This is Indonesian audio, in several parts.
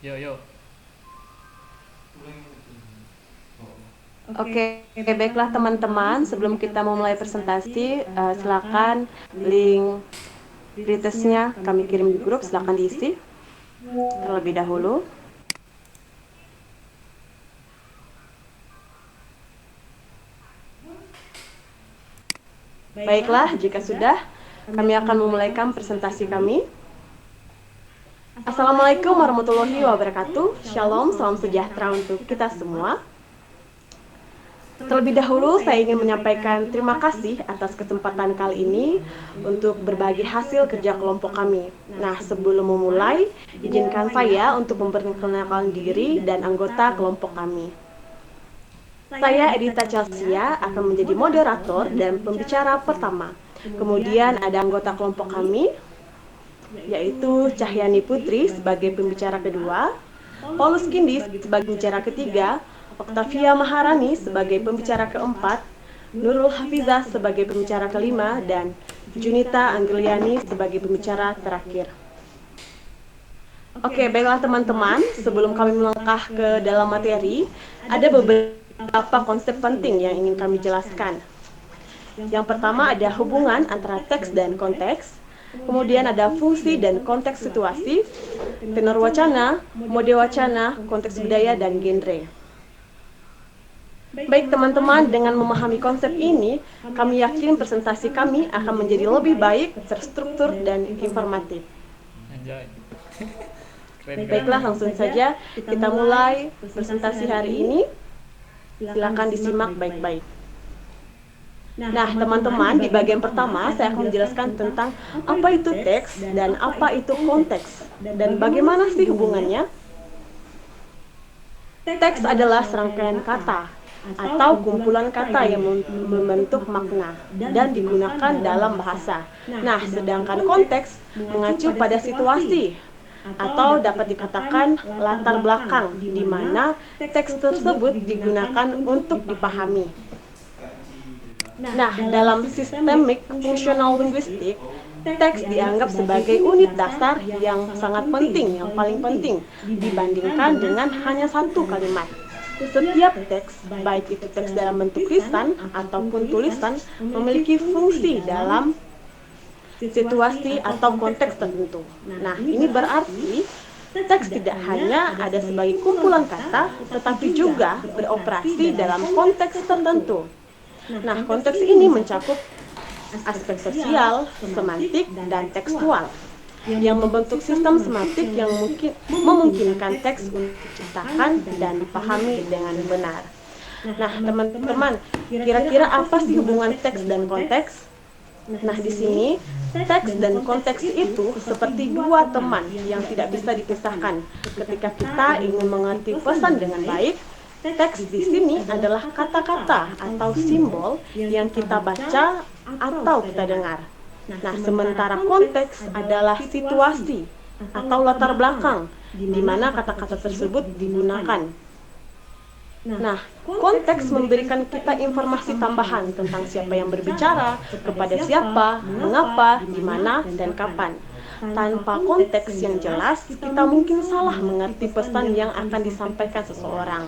Yo yo. Oke, baiklah teman-teman. Sebelum kita memulai presentasi, silakan link pretestnya kami kirim di grup. Silakan diisi terlebih dahulu. Baiklah, jika sudah, kami akan memulaikan presentasi kami. Assalamualaikum warahmatullahi wabarakatuh. Shalom, salam sejahtera untuk kita semua. Terlebih dahulu, saya ingin menyampaikan terima kasih atas kesempatan kali ini untuk berbagi hasil kerja kelompok kami. Nah, sebelum memulai, izinkan saya untuk memperkenalkan diri dan anggota kelompok kami. Saya Edita Chelsea akan menjadi moderator dan pembicara pertama. Kemudian ada anggota kelompok kami, yaitu Cahyani Putri sebagai pembicara kedua, Paulus Kindi sebagai pembicara ketiga, Octavia Maharani sebagai pembicara keempat, Nurul Hafizah sebagai pembicara kelima, dan Junita Anggeliani sebagai pembicara terakhir. Oke, baiklah teman-teman, sebelum kami melangkah ke dalam materi, ada beberapa konsep penting yang ingin kami jelaskan. Yang pertama ada hubungan antara teks dan konteks, kemudian ada fungsi dan konteks situasi, tenor wacana, mode wacana, konteks budaya, dan genre. Baik teman-teman, dengan memahami konsep ini, kami yakin presentasi kami akan menjadi lebih baik, terstruktur, dan informatif. Anjay. Keren keren. Baiklah, langsung saja kita mulai presentasi hari ini. Silakan disimak baik-baik. Nah, teman-teman, di bagian pertama saya akan menjelaskan tentang apa itu teks dan apa itu konteks, dan bagaimana sih hubungannya. Teks adalah serangkaian kata atau kumpulan kata yang membentuk makna dan digunakan dalam bahasa. Nah, sedangkan konteks mengacu pada situasi atau dapat dikatakan latar belakang di mana teks tersebut digunakan untuk dipahami. Nah, dalam sistemik fungsional linguistik, teks dianggap sebagai unit dasar yang sangat penting, yang paling penting dibandingkan dengan hanya satu kalimat. Setiap teks, baik itu teks dalam bentuk lisan ataupun tulisan, memiliki fungsi dalam situasi atau konteks tertentu. Nah, ini berarti teks tidak hanya ada sebagai kumpulan kata, tetapi juga beroperasi dalam konteks tertentu. Nah, konteks ini mencakup aspek sosial, semantik, dan tekstual yang membentuk sistem semantik yang memungkinkan teks untuk diciptakan dan dipahami dengan benar. Nah, teman-teman, kira-kira apa sih hubungan teks dan konteks? Nah, di sini teks dan konteks itu seperti dua teman yang tidak bisa dipisahkan. Ketika kita ingin mengerti pesan dengan baik, teks di sini adalah kata-kata atau simbol yang kita baca atau kita dengar. Nah, sementara konteks adalah situasi atau latar belakang di mana kata-kata tersebut digunakan. Nah, konteks memberikan kita informasi tambahan tentang siapa yang berbicara, kepada siapa, mengapa, di mana, dan kapan. Tanpa konteks yang jelas, kita mungkin salah mengerti pesan yang akan disampaikan seseorang.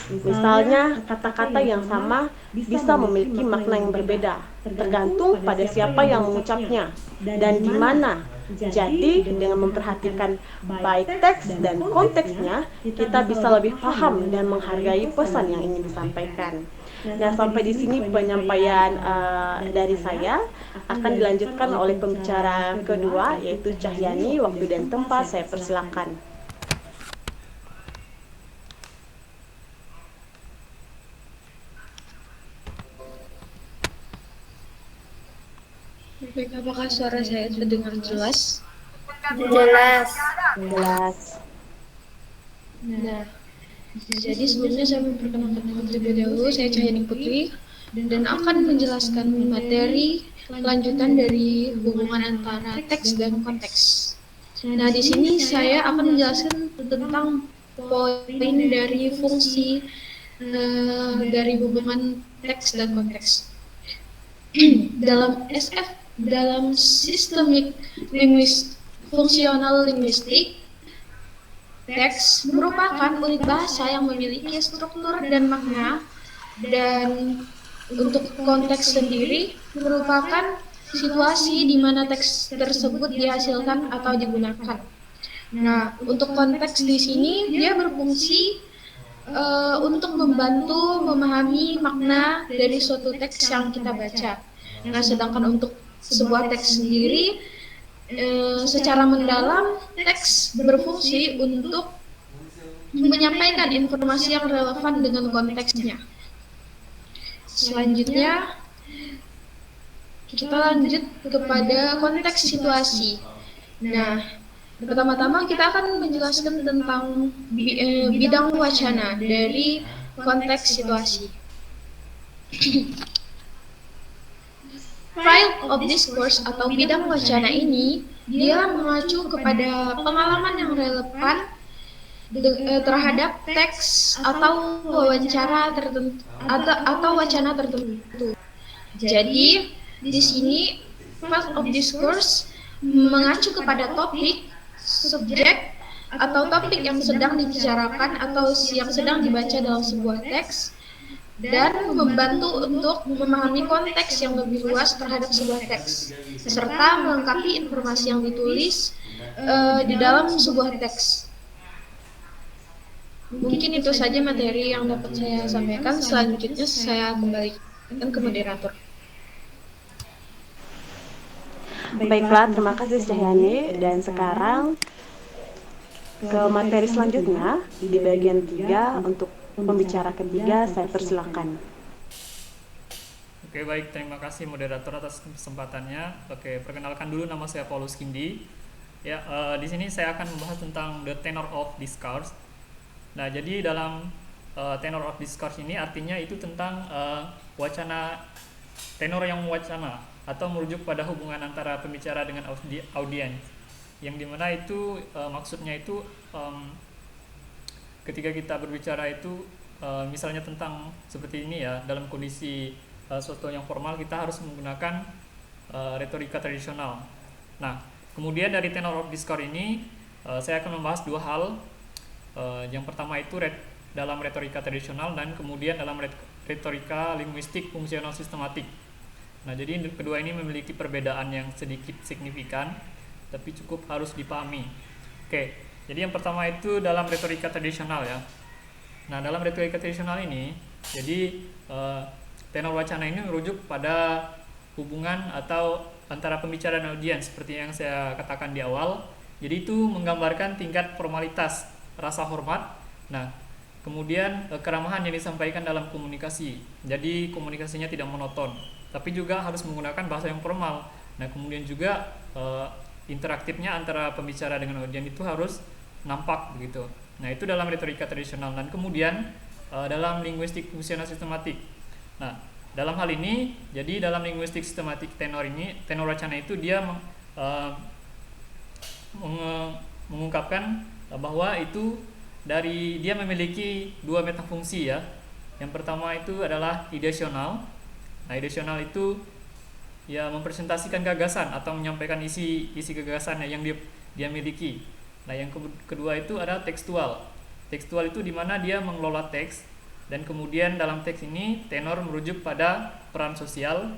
Misalnya, kata-kata yang sama bisa memiliki makna yang berbeda, tergantung pada siapa yang mengucapnya dan di mana. Jadi, dengan memperhatikan baik teks dan konteksnya, kita bisa lebih paham dan menghargai pesan yang ingin disampaikan. Nah, sampai di sini penyampaian dari saya. Akan dilanjutkan oleh pembicara kedua, yaitu Cahyani. Waktu dan tempat saya persilakan. Baik, apakah suara saya terdengar jelas? Jelas. Jelas. Nah, jadi sebelumnya saya memperkenalkan terlebih dahulu, saya Cahyani Putri dan akan menjelaskan materi lanjutan dari hubungan antara teks dan konteks. Nah, di sini saya akan menjelaskan tentang poin dari fungsi dari hubungan teks dan konteks. Dalam SF, dalam sistemik fungsional linguistik, teks merupakan unit bahasa yang memiliki struktur dan makna, dan untuk konteks sendiri merupakan situasi di mana teks tersebut dihasilkan atau digunakan. Nah, untuk konteks di sini dia berfungsi untuk membantu memahami makna dari suatu teks yang kita baca. Nah, sedangkan untuk sebuah teks sendiri, secara mendalam teks berfungsi untuk menyampaikan informasi yang relevan dengan konteksnya. Selanjutnya, kita lanjut kepada konteks situasi. Nah, pertama-tama kita akan menjelaskan tentang bidang wacana dari konteks situasi. File of discourse atau bidang wacana ini, dia mengacu kepada pengalaman yang relevan terhadap teks atau wawancara tertentu atau wacana tertentu. Jadi di sini file of discourse mengacu kepada topik, subjek, atau topik yang sedang dibicarakan atau yang sedang dibaca dalam sebuah teks, dan membantu untuk memahami konteks yang lebih luas terhadap sebuah teks, serta melengkapi informasi yang ditulis di dalam sebuah teks. Mungkin itu saja materi yang dapat saya sampaikan. Selanjutnya saya kembalikan ke moderator. Baiklah, terima kasih Cahyani. Dan sekarang ke materi selanjutnya di bagian 3 untuk pembicara ketiga, saya persilakan. Oke, baik, terima kasih moderator atas kesempatannya. Oke, perkenalkan dulu, nama saya Paulus Kindi. Ya, di sini saya akan membahas tentang the tenor of discourse. Nah, jadi dalam tenor of discourse ini artinya itu tentang wacana, tenor yang wacana atau merujuk pada hubungan antara pembicara dengan audiens, yang dimana itu maksudnya itu ketika kita berbicara itu misalnya tentang seperti ini ya, dalam kondisi suatu yang formal kita harus menggunakan retorika tradisional. Nah, kemudian dari tenor of discourse ini saya akan membahas dua hal. Yang pertama itu dalam retorika tradisional dan kemudian dalam retorika linguistik fungsional sistematik. Nah, jadi kedua ini memiliki perbedaan yang sedikit signifikan, tapi cukup harus dipahami. Oke, jadi yang pertama itu dalam retorika tradisional ya. Nah, dalam retorika tradisional ini, jadi tenor wacana ini merujuk pada hubungan atau antara pembicara dan audiens seperti yang saya katakan di awal. Jadi itu menggambarkan tingkat formalitas, rasa hormat. Nah, kemudian keramahan yang disampaikan dalam komunikasi. Jadi komunikasinya tidak monoton, tapi juga harus menggunakan bahasa yang formal. Nah, kemudian juga interaktifnya antara pembicara dengan audiens itu harus nampak begitu. Nah, itu dalam retorika tradisional. Dan kemudian dalam linguistik fungsional sistematik. Nah, dalam hal ini, jadi dalam linguistik sistematik tenor wacana itu dia mengungkapkan bahwa itu dia memiliki dua metafungsi ya. Yang pertama itu adalah ideasional. Nah, ideasional itu ya mempresentasikan gagasan atau menyampaikan isi gagasan yang dia miliki. Nah, yang kedua itu ada tekstual. Tekstual itu di mana dia mengelola teks, dan kemudian dalam teks ini tenor merujuk pada peran sosial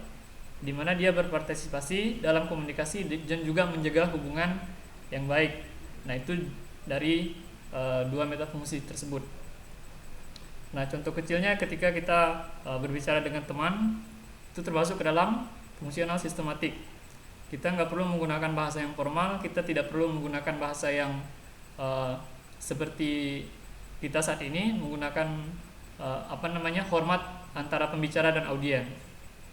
di mana dia berpartisipasi dalam komunikasi dan juga menjaga hubungan yang baik. Nah, itu dari dua metafungsi tersebut. Nah, contoh kecilnya ketika kita berbicara dengan teman, itu termasuk ke dalam fungsional sistematik. Kita nggak perlu menggunakan bahasa yang formal, kita tidak perlu menggunakan bahasa yang seperti kita saat ini menggunakan hormat antara pembicara dan audiens.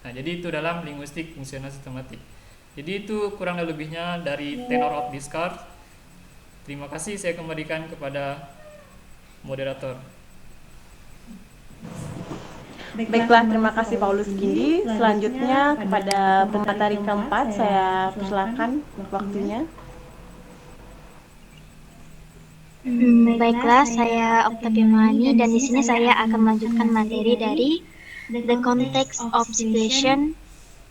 Nah, jadi itu dalam linguistik fungsional sistematik. Jadi itu kurang lebihnya dari tenor of discourse. Terima kasih, saya kembalikan kepada moderator. Baiklah, terima kasih Paulus Kindi. Selanjutnya kepada pemateri keempat, saya persilakan waktunya. Baiklah, saya Octavia Mani dan di sini saya akan melanjutkan materi dari The Context of Situation,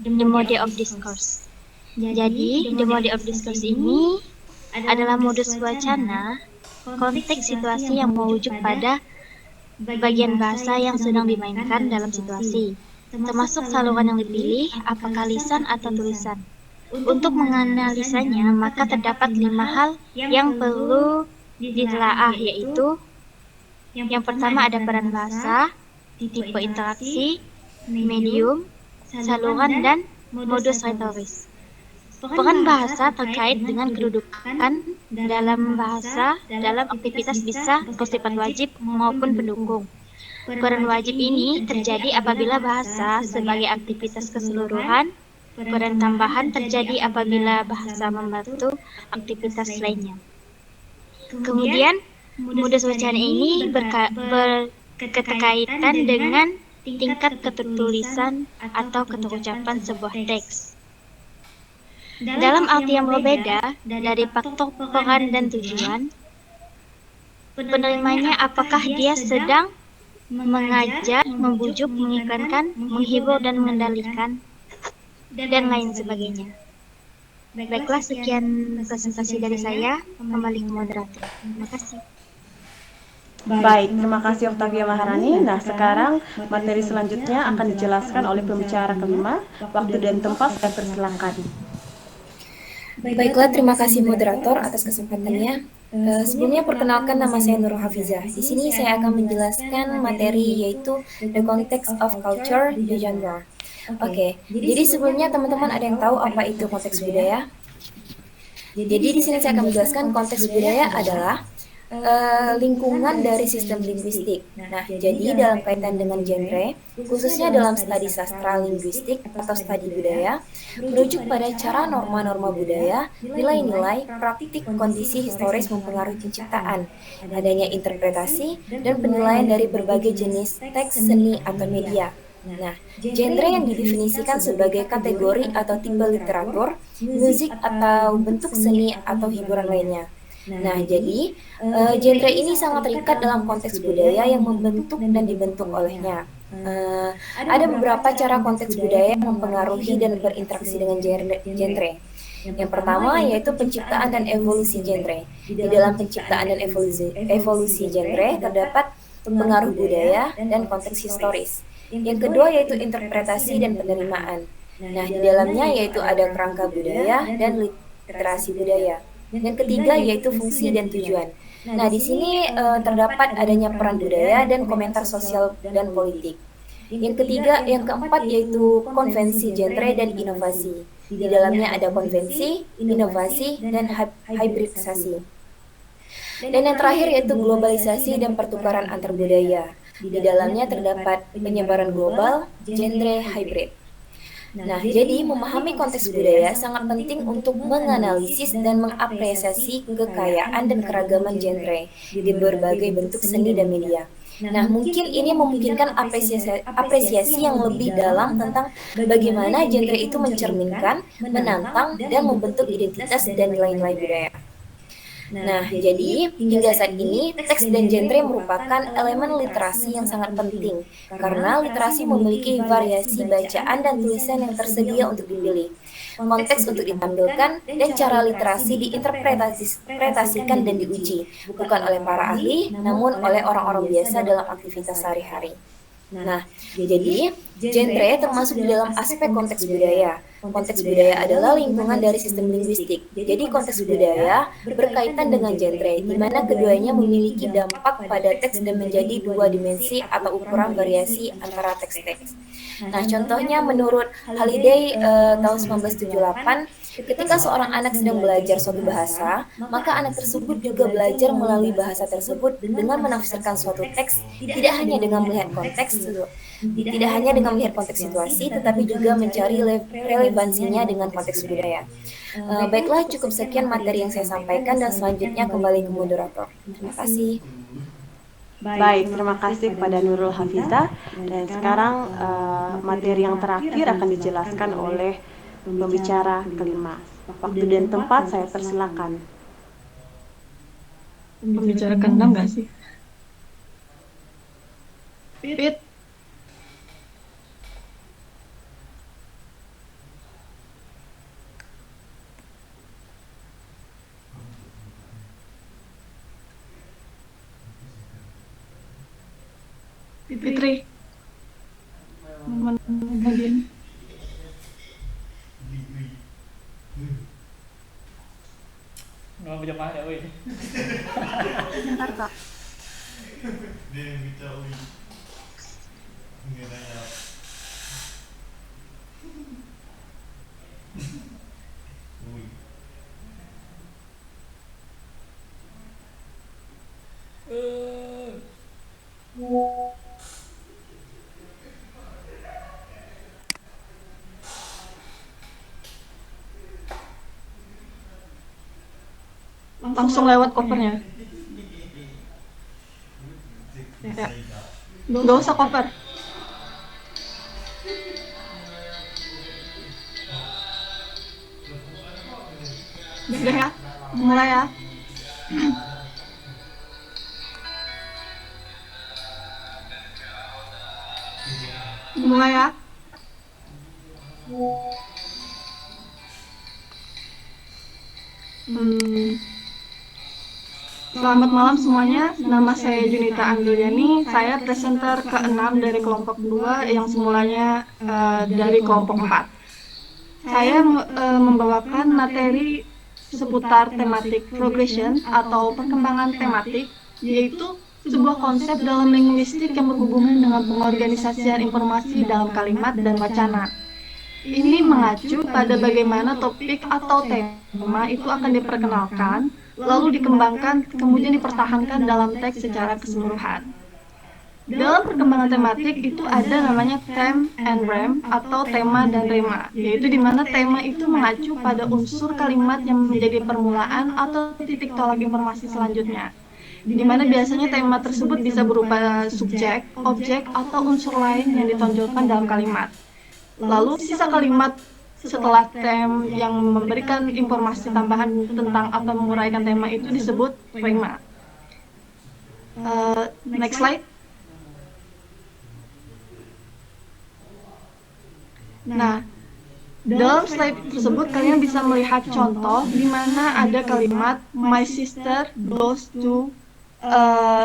The Mode of Discourse. Jadi, The Mode of Discourse ini adalah modus wacana konteks situasi yang merujuk pada bagian bahasa yang sedang dimainkan dalam situasi, termasuk saluran yang dipilih, apakah lisan atau tulisan. Untuk menganalisanya, maka terdapat 5 hal yang perlu ditelaah, yaitu yang pertama ada peran bahasa, tipe interaksi, medium, saluran, dan modus retoris. Peran bahasa terkait dengan kedudukan dalam bahasa dalam aktivitas bisa bersifat wajib maupun pendukung. Peran wajib ini terjadi apabila bahasa sebagai aktivitas keseluruhan. Peran tambahan terjadi apabila bahasa membantu aktivitas lainnya. Kemudian, modus bacaan ini berkaitan dengan tingkat ketertulisan atau keterucapan sebuah teks. Dalam arti yang berbeda dari faktor peran dan tujuan, penerimanya apakah dia sedang mengajar, membujuk, mengiklankan, menghibur, dan mengendalikan, dan lain sebagainya. Baiklah, sekian presentasi dari saya. Kembali ke moderator. Terima kasih. Baik, terima kasih Octavia Maharani. Nah, sekarang materi selanjutnya akan dijelaskan oleh pembicara kelima. Waktu dan tempat saya persilakan. Baiklah, terima kasih moderator atas kesempatannya. Sebelumnya perkenalkan, nama saya Nurul Hafizah. Di sini saya akan menjelaskan materi yaitu The Context of Culture, the Genre. Oke, jadi sebelumnya teman-teman ada yang tahu apa itu konteks budaya? Jadi di sini saya akan menjelaskan konteks budaya adalah lingkungan dari sistem linguistik. Nah, jadi dalam kaitan dengan genre, khususnya dalam studi sastra linguistik atau studi budaya, merujuk pada cara norma-norma budaya, nilai-nilai, praktik, kondisi historis mempengaruhi penciptaan, adanya interpretasi, dan penilaian dari berbagai jenis teks, seni, atau media. Nah, genre yang didefinisikan sebagai kategori atau tipe literatur, musik, atau bentuk seni atau hiburan lainnya. Nah, jadi genre ini sangat terikat dalam konteks budaya yang membentuk dan dibentuk olehnya. Ada beberapa cara konteks budaya yang mempengaruhi dan berinteraksi dengan genre. Yang pertama yaitu penciptaan dan evolusi genre. Di dalam penciptaan dan evolusi genre terdapat pengaruh budaya dan konteks historis. Yang kedua yaitu interpretasi dan penerimaan. Nah, di dalamnya yaitu ada kerangka budaya dan literasi budaya. Dan ketiga yaitu fungsi dan tujuan. Nah, di sini terdapat adanya peran budaya dan komentar sosial dan politik. Yang keempat yaitu konvensi genre dan inovasi. Di dalamnya ada konvensi, inovasi, dan hybridisasi. Dan yang terakhir yaitu globalisasi dan pertukaran antar budaya. Di dalamnya terdapat penyebaran global, genre hybrid. Nah, jadi memahami konteks budaya sangat penting untuk menganalisis dan mengapresiasi kekayaan dan keragaman genre di berbagai bentuk seni dan media. Nah, mungkin ini memungkinkan apresiasi yang lebih dalam tentang bagaimana genre itu mencerminkan, menantang, dan membentuk identitas dan nilai-nilai budaya. Nah, jadi hingga saat ini teks dan genre merupakan elemen literasi yang sangat penting karena literasi memiliki variasi bacaan dan tulisan yang tersedia untuk dipilih, konteks untuk ditampilkan, dan cara literasi diinterpretasikan dan diuji, bukan oleh para ahli, namun oleh orang-orang biasa dalam aktivitas sehari-hari. Nah, jadi genre termasuk di dalam aspek konteks budaya. Konteks budaya adalah lingkungan dari sistem linguistik. Jadi konteks budaya berkaitan dengan genre, di mana keduanya memiliki dampak pada teks dan menjadi dua dimensi atau ukuran variasi antara teks-teks. Nah, contohnya menurut Halliday tahun 1978, ketika seorang anak sedang belajar suatu bahasa, maka anak tersebut juga belajar melalui bahasa tersebut dengan menafsirkan suatu teks, tidak hanya dengan melihat konteks situasi, tetapi juga mencari relevansinya dengan konteks budaya. Baiklah, cukup sekian materi yang saya sampaikan dan selanjutnya kembali ke moderator. Terima kasih. Baik, terima kasih kepada Nurul Hafizah. Dan sekarang materi yang terakhir akan dijelaskan oleh pembicara kelima. Waktu dan tempat saya persilakan. Pembicara keenam nggak sih? Pit. Fitri. Bagian. Nggak berjamaah ya, woi. Bentar kak. Langsung lewat covernya. Ya. Nggak usah cover. Udah ya, mulai ya. Mulai ya. Selamat malam semuanya, nama saya Junita Anggiliani, saya presenter ke-6 dari kelompok 2 yang semulanya dari kelompok 4. Saya membawakan materi seputar tematik progression atau perkembangan tematik, yaitu sebuah konsep dalam linguistik yang berhubungan dengan pengorganisasian informasi dalam kalimat dan wacana. Ini mengacu pada bagaimana topik atau tema itu akan diperkenalkan, lalu dikembangkan, kemudian dipertahankan dalam teks secara keseluruhan. Dalam perkembangan tematik itu ada namanya theme and rem atau tema dan rema, yaitu di mana tema itu mengacu pada unsur kalimat yang menjadi permulaan atau titik tolak informasi selanjutnya. Di mana biasanya tema tersebut bisa berupa subjek, objek, atau unsur lain yang ditonjolkan dalam kalimat. Lalu sisa kalimat setelah tem yang memberikan informasi tambahan tentang atau menguraikan tema itu disebut rema. Next slide. Nah, dalam slide tersebut kalian bisa melihat contoh di mana ada kalimat my sister goes to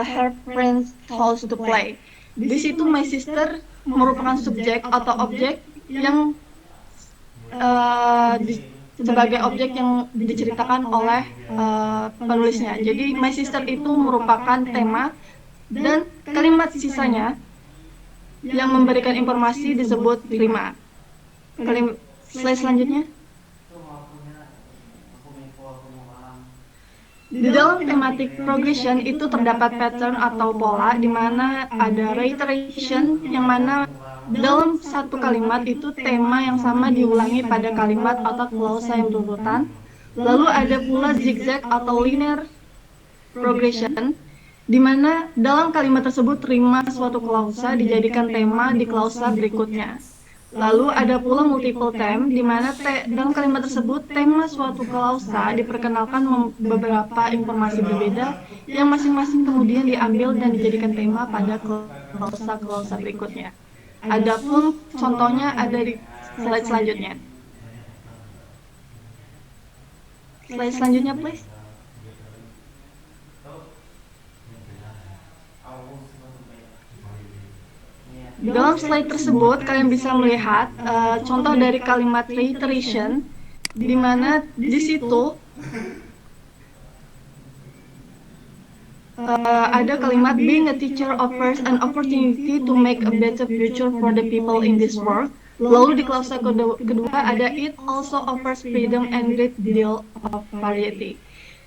her friend's house to play. Di situ my sister merupakan subjek atau objek yang sebagai objek yang diceritakan oleh penulisnya. Jadi my sister itu merupakan tema dan kalimat sisanya yang memberikan informasi disebut rima. Slide selanjutnya. Di dalam tematik progression itu terdapat pattern atau pola di mana ada reiteration yang mana dalam satu kalimat itu tema yang sama diulangi pada kalimat atau klausa yang berurutan. Lalu ada pula zigzag atau linear progression di mana dalam kalimat tersebut rima suatu klausa dijadikan tema di klausa berikutnya. Lalu ada pula multiple theme di mana dalam kalimat tersebut tema suatu klausa diperkenalkan beberapa informasi berbeda yang masing-masing kemudian diambil dan dijadikan tema pada klausa-klausa berikutnya. Adapun contohnya ada di slide selanjutnya. Slide selanjutnya, please. Dalam slide tersebut, kalian bisa melihat contoh dari kalimat reiteration, di mana di situ ada kalimat being a teacher offers an opportunity to make a better future for the people in this world. Lalu di klausa kedua ada it also offers freedom and great deal of variety.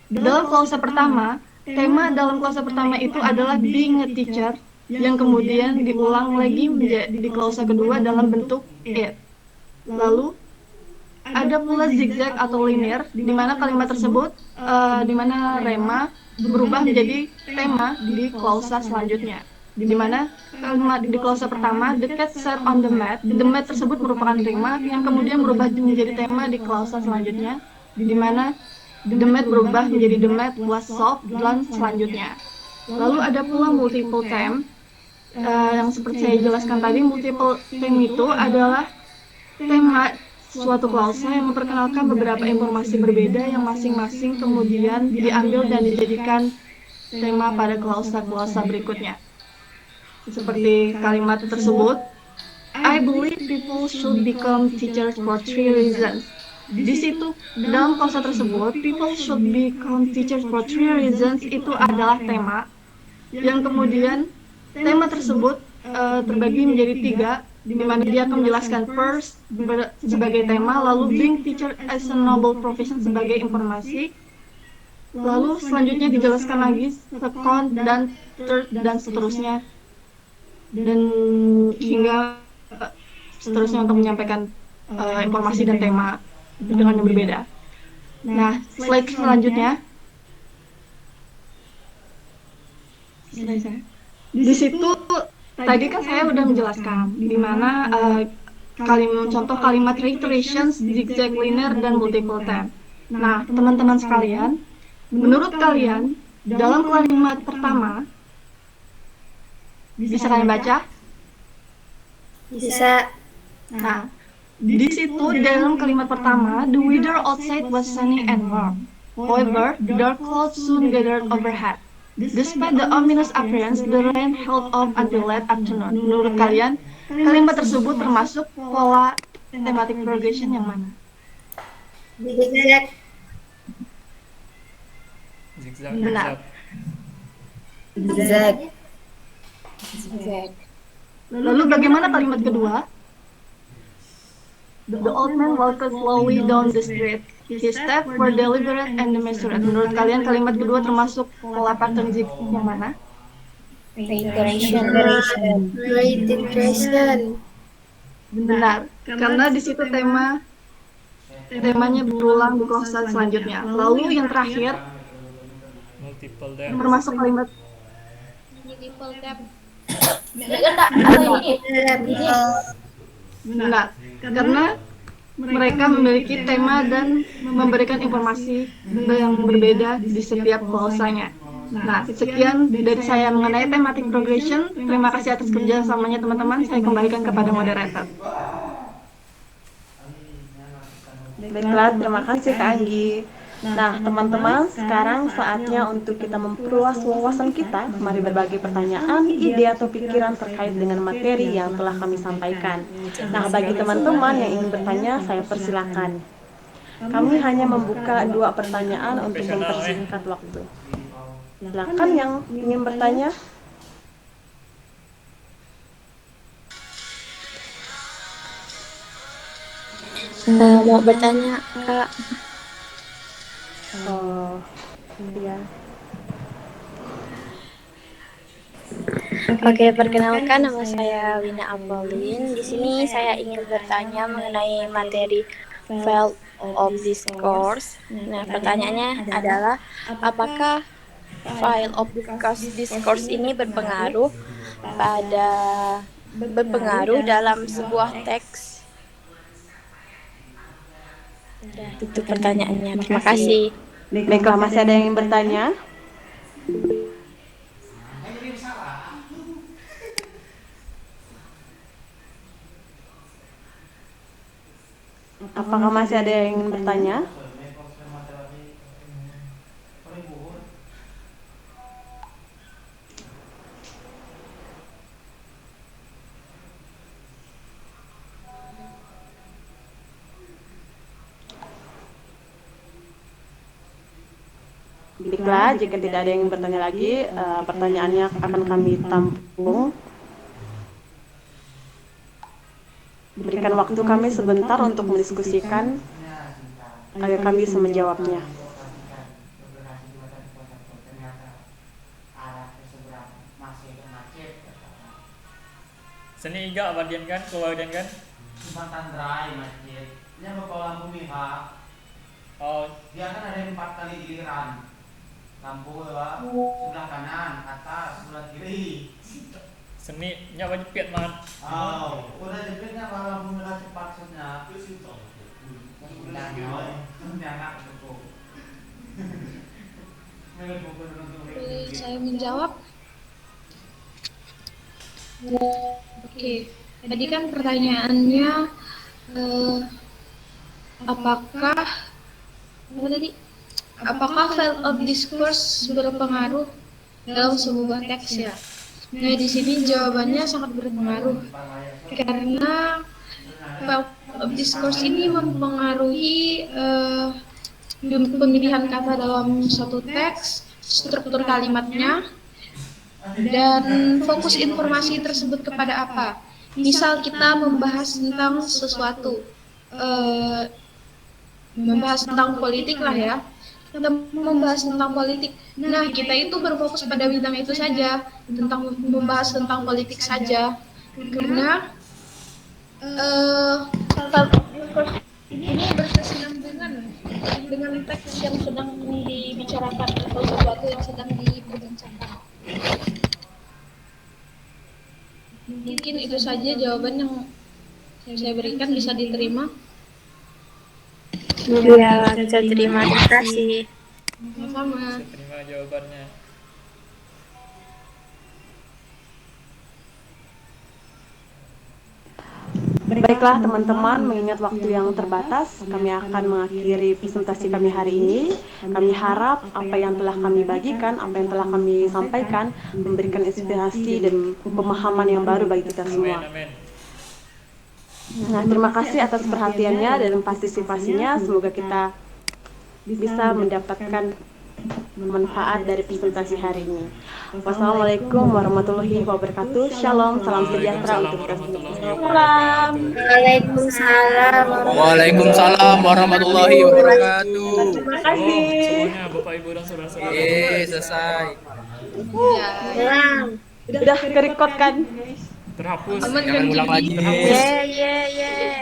Dalam klausa pertama, tema dalam klausa pertama itu adalah being a teacher, yang kemudian diulang lagi menjadi di klausa kedua dalam bentuk it. Lalu ada pula zigzag atau linear, di mana kalimat tersebut, di mana rema berubah menjadi tema di klausa selanjutnya. Di mana kalimat di klausa pertama, the cat sat on the mat tersebut merupakan rema yang kemudian berubah menjadi tema di klausa selanjutnya, di mana the mat berubah menjadi the mat was soft dan selanjutnya. Lalu ada pula multiple theme, yang seperti saya jelaskan tadi, multiple theme itu adalah tema suatu klausa yang memperkenalkan beberapa informasi berbeda yang masing-masing kemudian diambil dan dijadikan tema pada klausa-klausa berikutnya. seperti kalimat tersebut, I believe people should become teachers for 3 reasons. Di situ, dalam klausa tersebut, people should become teachers for 3 reasons itu adalah tema, yang kemudian tema tersebut terbagi menjadi 3, di mana dia akan menjelaskan first sebagai tema, lalu being teacher as a noble profession sebagai informasi, lalu selanjutnya dijelaskan lagi second dan third dan seterusnya, dan hingga seterusnya untuk menyampaikan informasi dan tema dengan yang berbeda. Nah, slide selanjutnya. Di situ tadi kan saya udah menjelaskan di mana contoh kalimat reiterations, zigzag linear, dan multiple time. Nah, teman-teman sekalian, menurut kalian dalam kalimat pertama bisa kalian baca? Bisa. Nah, di situ dalam kalimat pertama, the weather outside was sunny and warm. However, dark clouds soon gathered overhead. Despite the ominous appearance, the rain held off until late afternoon. Menurut kalian, kalimat tersebut termasuk pola thematic progression yang mana? Zigzag. Zigzag. Benar. Zigzag. Lalu bagaimana kalimat kedua? The old man walked slowly down the street. His steps were deliberate and measured. Menurut kalian kalimat kedua termasuk pola pattern zigzag yang mana? Reiteration. Reiteration. Benar, karena di situ temanya berulang di klausa selanjutnya. Lalu yang terakhir Multiple them. termasuk kalimat Multiple tab. benar, karena mereka memiliki tema dan memberikan informasi yang berbeda di setiap klausanya. Nah, sekian dari saya mengenai thematic progression. Terima kasih atas kerjasamanya teman-teman. Saya kembalikan kepada moderator. Baiklah, terima kasih Kak Anggi. Nah, teman-teman, sekarang saatnya untuk kita memperluas wawasan kita. Mari berbagi pertanyaan, ide atau pikiran terkait dengan materi yang telah kami sampaikan. Nah, bagi teman-teman yang ingin bertanya, saya persilakan. Kami hanya membuka 2 pertanyaan untuk mempersingkat waktu. Silakan yang ingin bertanya. Mau bertanya, Kak. Oh, iya. Oke, perkenalkan nama saya Wina Apolin. Di sini saya ingin bertanya mengenai materi Field of Discourse. Nah, pertanyaannya adalah apakah Field of Discourse ini berpengaruh dalam sebuah teks? Itu pertanyaannya. Terima kasih. Baiklah, masih ada yang ingin bertanya? Apakah masih ada yang ingin bertanya? Baiklah, jika tidak ada yang bertanya lagi, pertanyaannya akan kami tampung. Berikan waktu kami sebentar untuk mendiskusikan agar kami bisa menjawabnya. Seni iga abadian kan, kemudian kan? Jembatan Rai masjid. Ini bapak lampu mihak. Oh, Dia kan ada 4 kali giliran. Lampu sebelah kanan, atas, sebelah kiri. seni nya wajib piat mat. Oh, udah jepitnya kalau lampu merah cepat setnya. Udah anak itu. Saya menjawab. Oke, tadi kan pertanyaannya apakah Apakah Field of Discourse berpengaruh dalam sebuah teks ya? Nah, di sini jawabannya sangat berpengaruh karena field of discourse ini mempengaruhi pemilihan kata dalam suatu teks, struktur kalimatnya, dan fokus informasi tersebut kepada apa. Misal kita membahas tentang sesuatu, membahas tentang politik lah ya, kita membahas tentang politik. Nah, kita itu berfokus pada bidang itu saja, tentang membahas tentang politik saja, karena ini berkesinambungan dengan teks yang sedang dibicarakan atau sesuatu yang sedang diperbincangkan. Mungkin itu saja jawaban yang saya berikan, bisa diterima. Ya, bisa terima kasih. Sama. Bisa terima jawabannya. Baiklah teman-teman, mengingat waktu yang terbatas, kami akan mengakhiri presentasi kami hari ini. Kami harap apa yang telah kami bagikan, apa yang telah kami sampaikan, memberikan inspirasi dan pemahaman yang baru bagi kita semua. Amin. Nah, terima kasih atas perhatiannya dan partisipasinya. Semoga kita bisa mendapatkan manfaat dari presentasi hari ini. Wassalamualaikum warahmatullahi wabarakatuh. Shalom, salam sejahtera untuk kita semua. Waalaikumsalam. Waalaikumsalam warahmatullahi wabarakatuh. Terima kasih. Semuanya Bapak Ibu dan saudara-saudara. Selesai. Udah ke-record kan? Terhapus. Jangan ulang lagi. Ye ye ye.